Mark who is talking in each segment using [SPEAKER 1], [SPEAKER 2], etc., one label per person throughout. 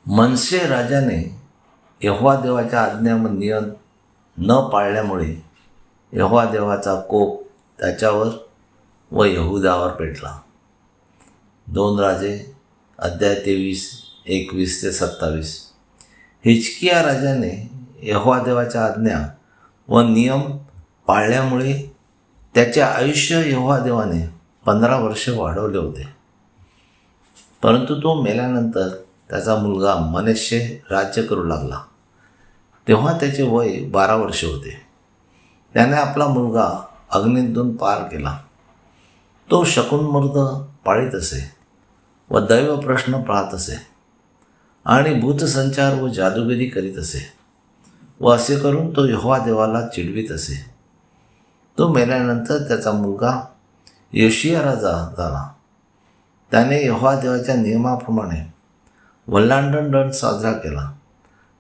[SPEAKER 1] मनसे राजाने यहोवा देवाच्या आज्ञा व नियम न पाळल्यामुळे यहोवा देवाचा कोप त्याच्यावर व यहूदावर पेटला. 2 राजे अध्याय 23 21-27. हिजकिया राजाने यहोवा देवाच्या आज्ञा व नियम पाळल्यामुळे त्याचे आयुष्य यहोवा देवाने 15 वर्ष वाढवले होते. परंतु तो मेल्यानंतर त्याचा मुलगा मनश्शे राज्य करू लागला. तेव्हा त्याचे वय 12 वर्ष होते. त्याने आपला मुलगा अग्नीतून पार केला. तो शकुनमर्द पाळीत असे व दैव प्रश्न पाहत असे आणि भूतसंचार व जादूगिरी करीत असे व असे करून तो यहोवा देवाला चिडवीत असे. तो मेल्यानंतर त्याचा मुलगा योशिया राजा झाला. त्याने यहोवा देवाच्या नियमाप्रमाणे वल्हांडण दंड साजरा केला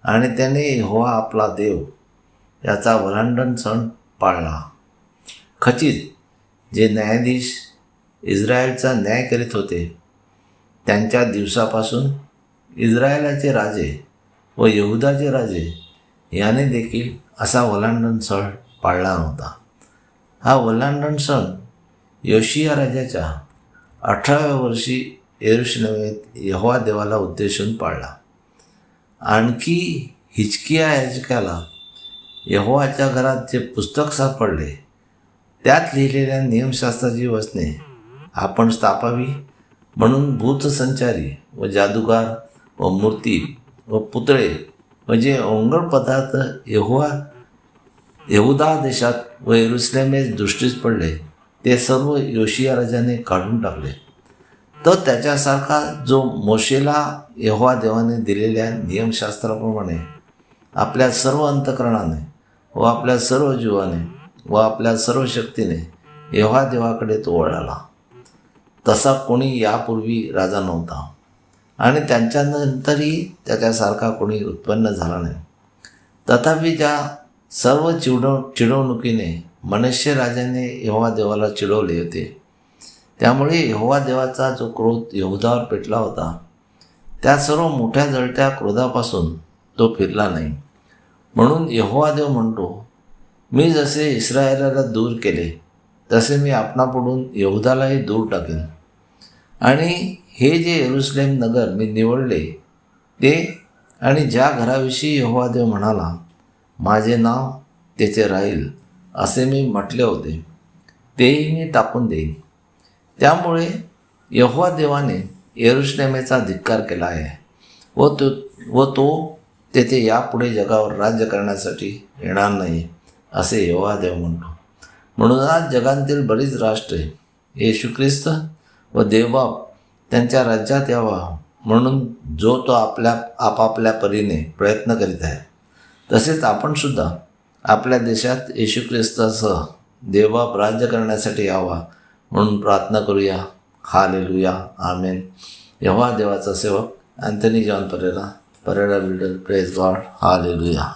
[SPEAKER 1] आणि त्याने यहोवा आपला देव याचा वल्हांडण सण पाळला. खचित जे न्यायाधीश इस्रायलचा न्याय करीत होते त्यांच्या दिवसापासून इस्रायलाचे राजे व यहुदाचे राजे याने देखील असा वल्हांडण सण पाळला नव्हता. हा वल्हांडण सण योशिया राजाच्या 18व्या वर्षी यरूशलेमेत यहोवा देवाला उद्देशून पाळला. आणखी हिजकिया याजकाला यहोवाच्या घरात जे पुस्तक सापडले त्यात लिहिलेल्या नियमशास्त्राची वचने आपण स्थापावी म्हणून भूतसंचारी व जादूगार व मूर्ती व पुतळे व जे ओंगळ पदार्थ यहुदा देशात व यरूशलेमेत दृष्टीस पडले ते सर्व योशिया राजाने काढून टाकले. तर त्याच्यासारखा जो मोशेला यहोवा देवाने दिलेल्या नियमशास्त्राप्रमाणे आपल्या सर्व अंतःकरणाने व आपल्या सर्व जीवाने व आपल्या सर्व शक्तीने यहोवा देवाकडे तो वळाला, तसा कोणी यापूर्वी राजा नव्हता आणि त्यांच्यानंतरही त्याच्यासारखा कोणी उत्पन्न झाला नाही. तथापि ज्या सर्व चिडवणुकीने मनश्शे राजाने यहोवा देवाला चिडवले होते त्यामुळे यहोवा देवाचा जो क्रोध यहुदावर पेटला होता त्या सर्व मोठ्या जळत्या क्रोधापासून तो फिरला नाही. म्हणून यहोवा देव म्हणतो, मी जसे इस्रायलाला दूर केले तसे मी आपणापुढून यहुदालाही दूर टाकेन आणि हे जे यरूशलेम नगर मी निवडले ते आणि ज्या घराविषयी यहोवा देव म्हणाला माझे नाव तेथे राहील असे मी म्हटले होते तेही मी टाकून देईन. त्यामुळे यहोवा देवाने यरूशलेमेचा धिक्कार केला आहे व तो तेथे यापुढे जगावर राज्य करण्यासाठी येणार नाही असे यहोवा देव म्हणतो. म्हणून आज जगातील बरीच राष्ट्रे येशू ख्रिस्त व देवबाप त्यांच्या राज्यात यावा म्हणून जो तो आपापल्या परीने प्रयत्न करीत आहे, तसेच आपण सुद्धा आपल्या देशात येशू ख्रिस्तासह देवबाप राज्य करण्यासाठी यावा म्हणून प्रार्थना करूया. हालेलुया, आमेन. यहोवा देवाचा सेवक Anthony John Pereira builder. Praise God. Hallelujah.